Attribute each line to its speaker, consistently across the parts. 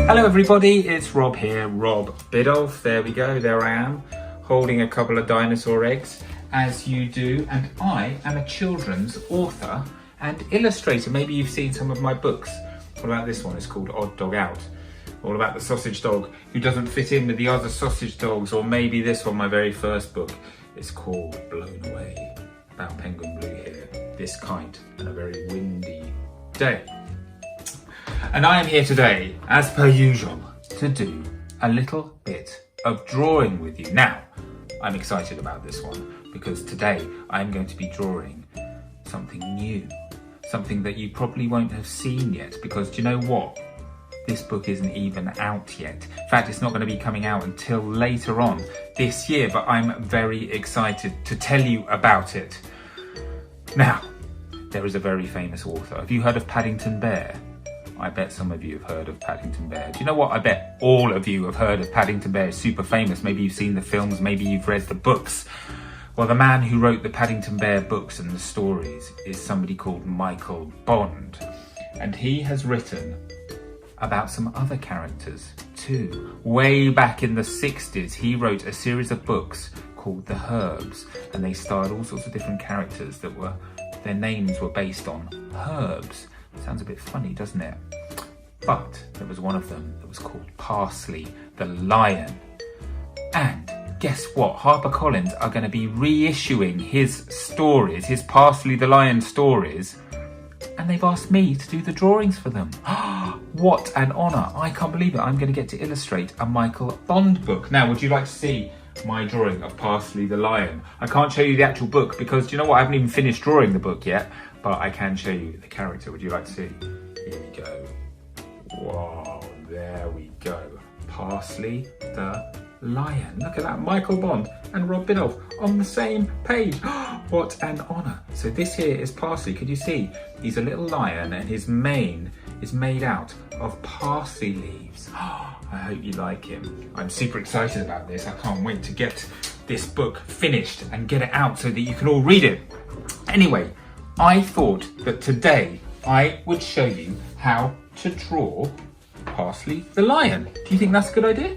Speaker 1: Hello everybody, it's Rob here, Rob Biddulph. There we go, there I am, holding a couple of dinosaur eggs, as you do, and I am a children's author and illustrator. Maybe you've seen some of my books. What about this one? It's called Odd Dog Out. All about the sausage dog who doesn't fit in with the other sausage dogs. Or maybe this one, my very first book, is called Blown Away, about penguin blue hair, this kite, and a very windy day. And I am here today, as per usual, to do a little bit of drawing with you. Now, I'm excited about this one because today I'm going to be drawing something new, something that you probably won't have seen yet, because do you know what? This book isn't even out yet. In fact, it's not going to be coming out until later on this year, but I'm very excited to tell you about it. Now, there is a very famous author. Have you heard of Paddington Bear? I bet some of you have heard of Paddington Bear. Do you know what? I bet all of you have heard of Paddington Bear. It's super famous. Maybe you've seen the films, maybe you've read the books. Well, the man who wrote the Paddington Bear books and the stories is somebody called Michael Bond. And he has written about some other characters too. Way back in the 60s, he wrote a series of books called The Herbs, and they starred all sorts of different characters that were, their names were based on herbs. Sounds a bit funny, doesn't it? But there was one of them that was called Parsley the Lion. And guess what? HarperCollins are going to be reissuing his stories, his Parsley the Lion stories, and they've asked me to do the drawings for them. What an honour. I can't believe it. I'm going to get to illustrate a Michael Bond book. Now, would you like to see my drawing of Parsley the Lion? I can't show you the actual book because, do you know what? I haven't even finished drawing the book yet, but I can show you the character. Would you like to see? Here we go. Wow, there we go. Parsley the Lion. Look at that, Michael Bond and Rob Biddulph on the same page. What an honour. So this here is Parsley. Could you see? He's a little lion and his mane is made out of parsley leaves. I hope you like him. I'm super excited about this. I can't wait to get this book finished and get it out so that you can all read it. Anyway, I thought that today I would show you how to draw Parsley the Lion. Do you think that's a good idea?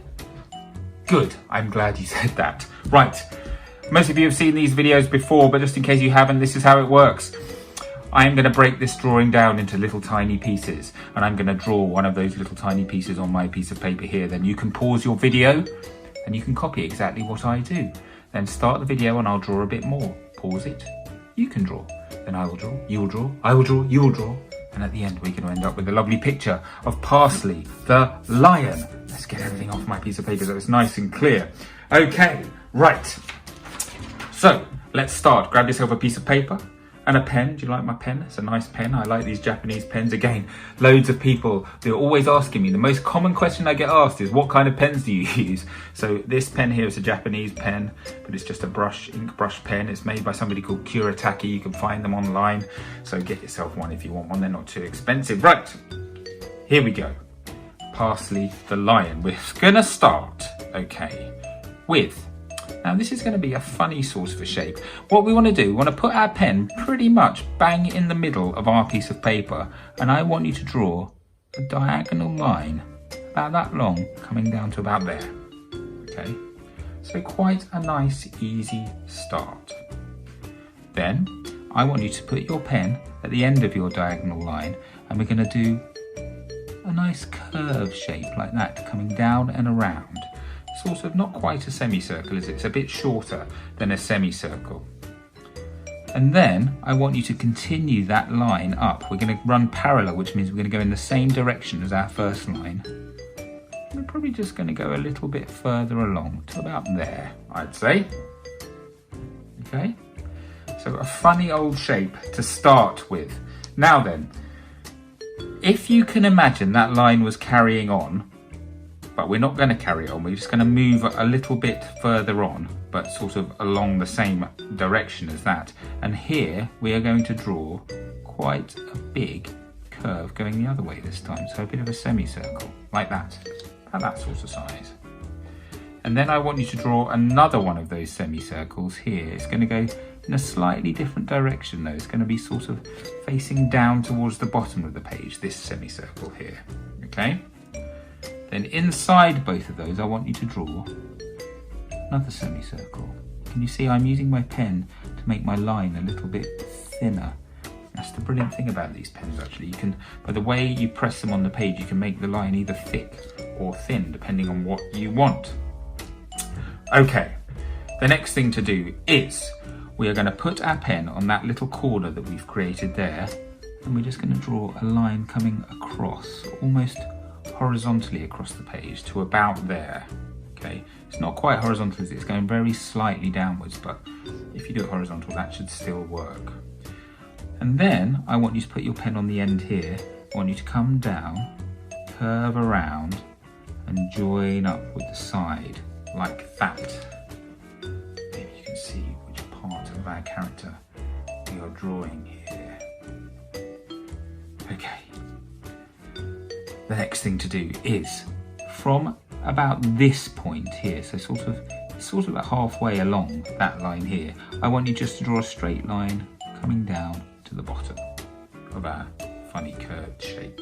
Speaker 1: Good, I'm glad you said that. Right, most of you have seen these videos before, but just in case you haven't, this is how it works. I'm going to break this drawing down into little tiny pieces, and I'm going to draw one of those little tiny pieces on my piece of paper here. Then you can pause your video and you can copy exactly what I do. Then start the video and I'll draw a bit more. Pause it, you can draw. Then I will draw, you will draw, I will draw, you will draw. And at the end, we're going to end up with a lovely picture of Parsley the Lion. Let's get everything off my piece of paper so it's nice and clear. Okay, right. So let's start. Grab yourself a piece of paper and a pen. Do you like my pen? It's a nice pen. I like these Japanese pens. Again, loads of people, they're always asking me. The most common question I get asked is, what kind of pens do you use? So this pen here is a Japanese pen, but it's just a brush, ink brush pen. It's made by somebody called Kuretake. You can find them online. So get yourself one if you want one. They're not too expensive. Right, here we go. Parsley the Lion. We're gonna start, okay, with, now this is going to be a funny sort of a shape. What we want to do, we want to put our pen pretty much bang in the middle of our piece of paper, and I want you to draw a diagonal line about that long coming down to about there. Okay, so quite a nice easy start. Then I want you to put your pen at the end of your diagonal line, and we're going to do a nice curve shape like that coming down and around. Sort of not quite a semicircle, is it? It's a bit shorter than a semicircle. And then I want you to continue that line up. We're going to run parallel, which means we're going to go in the same direction as our first line. We're probably just going to go a little bit further along to about there, I'd say. Okay, so a funny old shape to start with. Now then, if you can imagine that line was carrying on, but we're not going to carry on, we're just going to move a little bit further on, but sort of along the same direction as that. And here we are going to draw quite a big curve going the other way this time, so a bit of a semicircle, like that, about that sort of size. And then I want you to draw another one of those semicircles here. It's going to go in a slightly different direction though. It's going to be sort of facing down towards the bottom of the page, this semicircle here, okay? Then inside both of those, I want you to draw another semicircle. Can you see I'm using my pen to make my line a little bit thinner? That's the brilliant thing about these pens actually. You can, by the way you press them on the page, you can make the line either thick or thin depending on what you want. Okay, the next thing to do is we are going to put our pen on that little corner that we've created there, and we're just going to draw a line coming across, almost horizontally across the page to about there. Okay, it's not quite horizontal, it's going very slightly downwards, but if you do it horizontal, that should still work. And then I want you to put your pen on the end here. I want you to come down, curve around, and join up with the side like that. Maybe you can see which part of our character we are drawing here. Okay. The next thing to do is from about this point here, so sort of about halfway along that line here, I want you just to draw a straight line coming down to the bottom of our funny curved shape.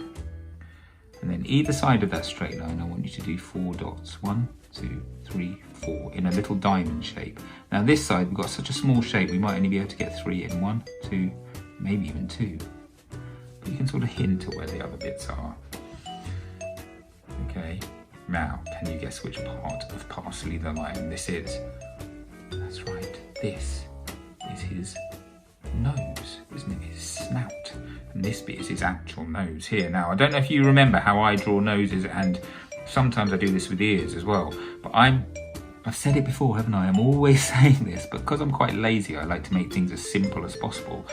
Speaker 1: And then either side of that straight line, I want you to do 4 dots. 1, 2, 3, 4 in a little diamond shape. Now this side, we've got such a small shape, we might only be able to get 3 in. 1, 2, maybe even 2. But you can sort of hint at where the other bits are. Okay, now can you guess which part of Parsley the Lion this is? That's right, this is his nose, isn't it? His snout. And this bit is his actual nose here. Now, I don't know if you remember how I draw noses, and sometimes I do this with ears as well, but I've said it before, haven't I? I'm always saying this, but because I'm quite lazy, I like to make things as simple as possible.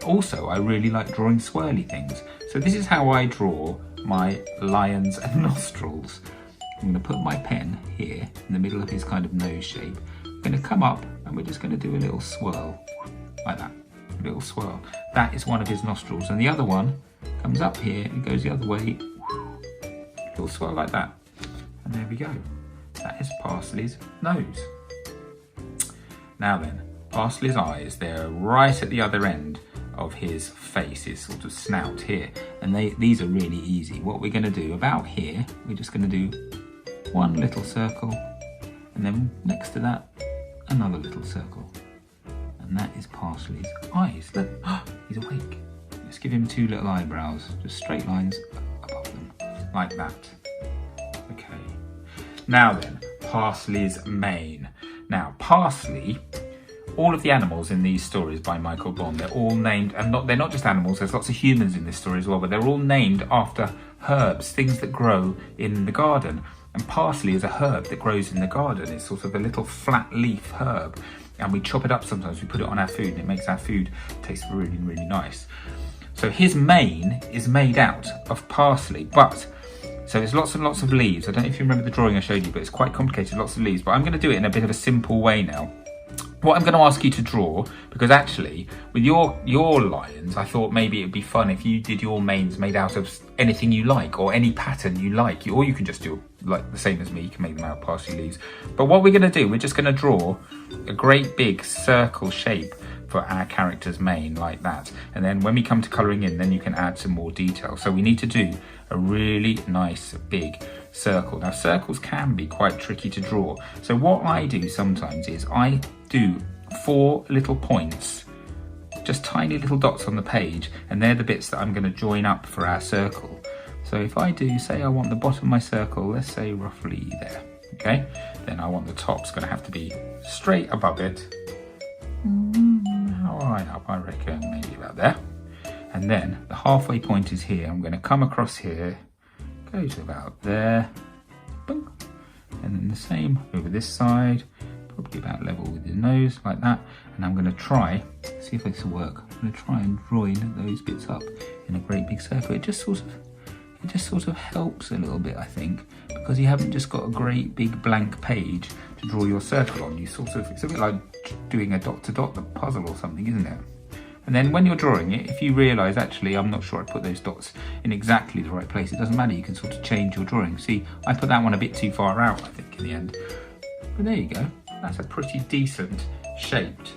Speaker 1: Also, I really like drawing swirly things. So this is how I draw my lion's nostrils. I'm going to put my pen here in the middle of his kind of nose shape. I'm going to come up and we're just going to do a little swirl like that. A little swirl. That is one of his nostrils, and the other one comes up here and goes the other way. Little swirl like that. And there we go. That is Parsley's nose. Now then, Parsley's eyes, they're right at the other end of his face, his sort of snout here, and these are really easy. What we're going to do about here, we're just going to do one little circle, and then next to that another little circle, and that is Parsley's eyes. Look, he's awake. Let's give him 2 little eyebrows, just straight lines above them like that. Okay, now then, Parsley's mane. Now Parsley, all of the animals in these stories by Michael Bond, they're all named, and they're not just animals, there's lots of humans in this story as well, but they're all named after herbs, things that grow in the garden. And parsley is a herb that grows in the garden. It's sort of a little flat leaf herb, and we chop it up sometimes, we put it on our food, and it makes our food taste really, really nice. So his mane is made out of parsley, but so it's lots and lots of leaves. I don't know if you remember the drawing I showed you, but it's quite complicated, lots of leaves, but I'm going to do it in a bit of a simple way now. What I'm going to ask you to draw, because actually with your lions, I thought maybe it'd be fun if you did your manes made out of anything you like, or any pattern you like, or you can just do like the same as me, you can make them out of parsley leaves. But what we're going to do, we're just going to draw a great big circle shape for our character's mane like that, and then when we come to colouring in, then you can add some more detail. So we need to do a really nice big circle. Now circles can be quite tricky to draw, so what I do sometimes is I do 4 little points, just tiny little dots on the page, and they're the bits that I'm going to join up for our circle. So if I do, say I want the bottom of my circle, let's say roughly there, okay, then I want the top's going to have to be straight above it. How high up? I reckon maybe about there. And then the halfway point is here. I'm going to come across here, go to about there, boom. And then the same over this side, probably about level with your nose, like that. And I'm going to try, see if this will work. I'm going to try and join those bits up in a great big circle. It just sort of helps a little bit, I think, because you haven't just got a great big blank page to draw your circle on. You sort of, it's a bit like doing a dot to dot the puzzle or something, isn't it? And then when you're drawing it, if you realise, actually, I'm not sure I put those dots in exactly the right place, it doesn't matter, you can sort of change your drawing. See, I put that one a bit too far out, I think, in the end. But there you go. That's a pretty decent shaped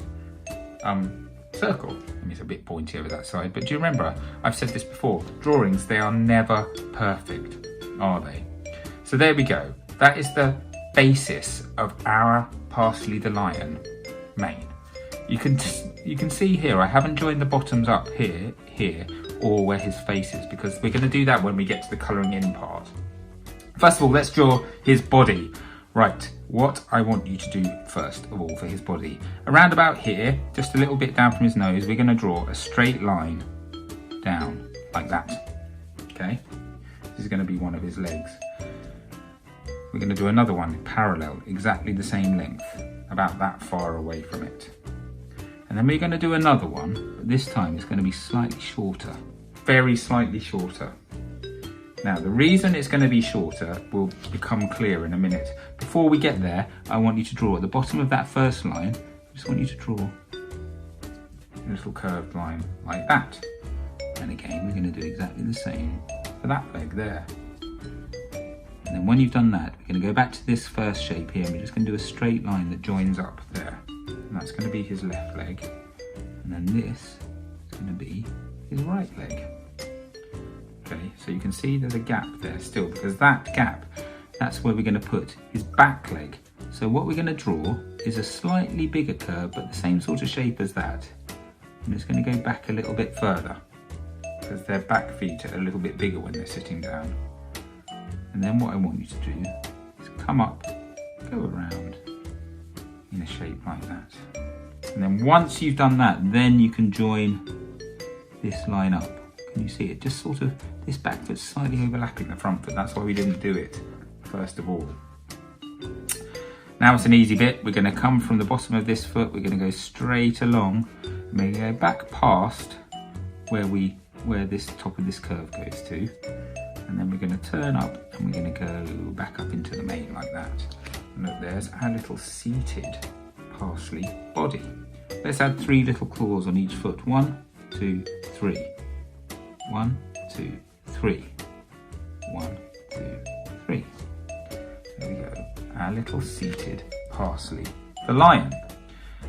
Speaker 1: circle. I mean, it's a bit pointy over that side, but do you remember, I've said this before, drawings, they are never perfect, are they? So there we go. That is the basis of our Parsley the Lion mane. You can see here, I haven't joined the bottoms up here, or where his face is, because we're going to do that when we get to the colouring in part. First of all, let's draw his body. Right, what I want you to do first of all for his body, around about here, just a little bit down from his nose, we're going to draw a straight line down like that. Okay, this is going to be one of his legs. We're going to do another one parallel, exactly the same length, about that far away from it. And then we're going to do another one, but this time it's going to be slightly shorter, very slightly shorter. Now, the reason it's going to be shorter will become clear in a minute. Before we get there, I want you to draw at the bottom of that first line, I just want you to draw a little curved line like that. And again, we're going to do exactly the same for that leg there. And then when you've done that, we're going to go back to this first shape here, and we're just going to do a straight line that joins up there. And that's going to be his left leg. And then this is going to be his right leg. Okay, so you can see there's a gap there still, because that gap, that's where we're going to put his back leg. So what we're going to draw is a slightly bigger curve, but the same sort of shape as that. And it's going to go back a little bit further, because their back feet are a little bit bigger when they're sitting down. And then what I want you to do is come up, go around in a shape like that. And then once you've done that, then you can join this line up. Can you see it? Just sort of, this back foot's slightly overlapping the front foot. That's why we didn't do it first of all. Now it's an easy bit. We're going to come from the bottom of this foot. We're going to go straight along. We're going to go back past where this top of this curve goes to. And then we're going to turn up and we're going to go back up into the mane like that. And look, there's our little seated parsley body. Let's add 3 little claws on each foot. 1, 2, 3. 1, 2, 3. 1, 2, 3. There we go. Our little seated Parsley the Lion.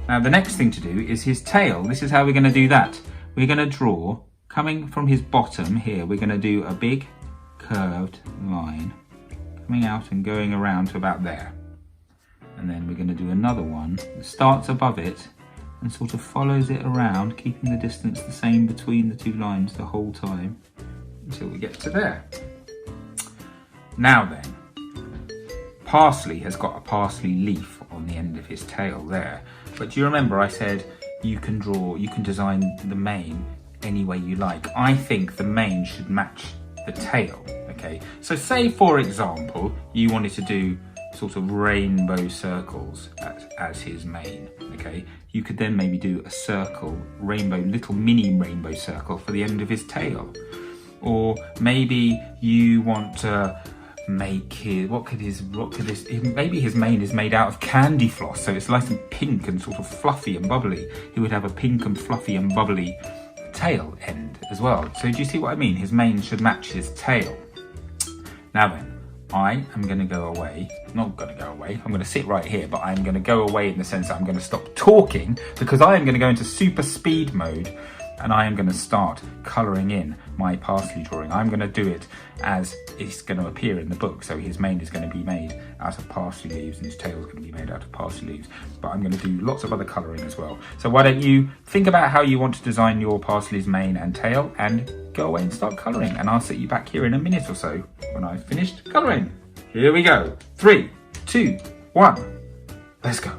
Speaker 1: Now the next thing to do is his tail. This is how we're going to do that. We're going to draw, coming from his bottom here, we're going to do a big curved line coming out and going around to about there. And then we're going to do another one that starts above it and sort of follows it around, keeping the distance the same between the 2 lines the whole time until we get to there. Now then, Parsley has got a parsley leaf on the end of his tail there. But do you remember I said you can design the mane any way you like? I think the mane should match the tail, okay? So say, for example, you wanted to do sort of rainbow circles as his mane, okay? You could then maybe do a circle, little mini rainbow circle for the end of his tail. Or maybe you want to make maybe his mane is made out of candy floss, so it's nice and pink and sort of fluffy and bubbly. He would have a pink and fluffy and bubbly tail end as well. So do you see what I mean? His mane should match his tail. Now then, I am going to go away. Not going to go away. I'm going to sit right here, but I'm going to go away in the sense that I'm going to stop talking, because I am going to go into super speed mode and I am going to start colouring in my parsley drawing. I'm going to do it as it's going to appear in the book. So his mane is going to be made out of parsley leaves and his tail is going to be made out of parsley leaves. But I'm going to do lots of other colouring as well. So why don't you think about how you want to design your parsley's mane and tail and go away and start colouring. And I'll sit you back here in a minute or so when I've finished colouring. Here we go. 3, 2, 1. Let's go.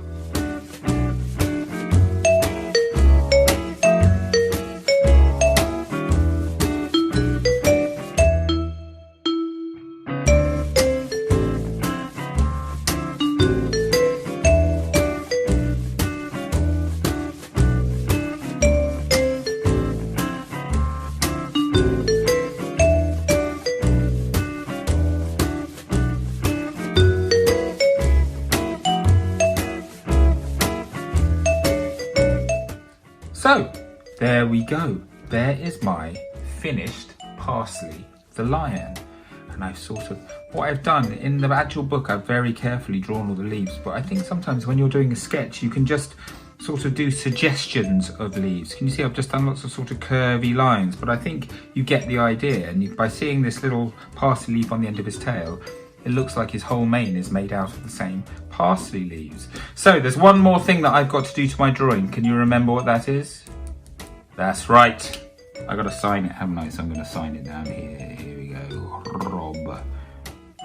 Speaker 1: So, there we go. There is my finished Parsley the Lion. And what I've done in the actual book, I've very carefully drawn all the leaves, but I think sometimes when you're doing a sketch, you can just sort of do suggestions of leaves. Can you see I've just done lots of sort of curvy lines, but I think you get the idea. And by seeing this little parsley leaf on the end of his tail, it looks like his whole mane is made out of the same parsley leaves. So there's one more thing that I've got to do to my drawing. Can you remember what that is? That's right. I got to sign it, haven't I? So I'm going to sign it down here. Here we go. Rob.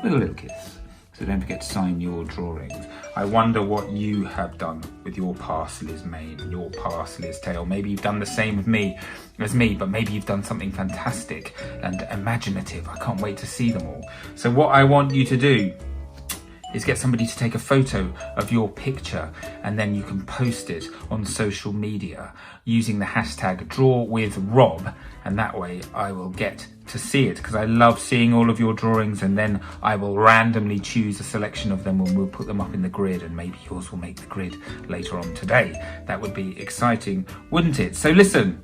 Speaker 1: With a little kiss. So don't forget to sign your drawings. I wonder what you have done with your parsley's mane and your parsley's tail. Maybe you've done the same with me as me, but maybe you've done something fantastic and imaginative. I can't wait to see them all. So what I want you to do is get somebody to take a photo of your picture, and then you can post it on social media using the hashtag #DrawWithRob, and that way I will get to see it, because I love seeing all of your drawings, and then I will randomly choose a selection of them and we'll put them up in the grid, and maybe yours will make the grid later on today. That would be exciting, wouldn't it? So listen,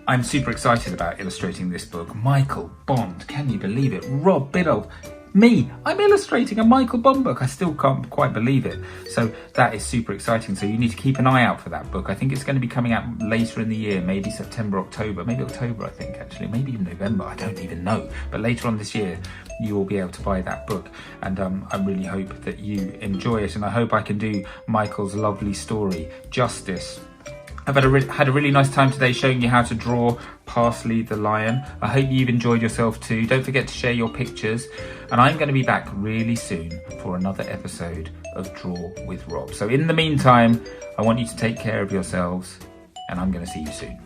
Speaker 1: I'm super excited about illustrating this book. Michael Bond, can you believe it? Rob Biddulph. Me, I'm illustrating a Michael Bond book. I still can't quite believe it. So that is super exciting. So you need to keep an eye out for that book. I think it's going to be coming out later in the year, maybe September, October, maybe October, I think actually, maybe even November. I don't even know. But later on this year, you will be able to buy that book. And I really hope that you enjoy it. And I hope I can do Michael's lovely story justice. I've had a really nice time today showing you how to draw Parsley the Lion. I hope you've enjoyed yourself too. Don't forget to share your pictures. And I'm going to be back really soon for another episode of Draw with Rob. So in the meantime, I want you to take care of yourselves, and I'm going to see you soon.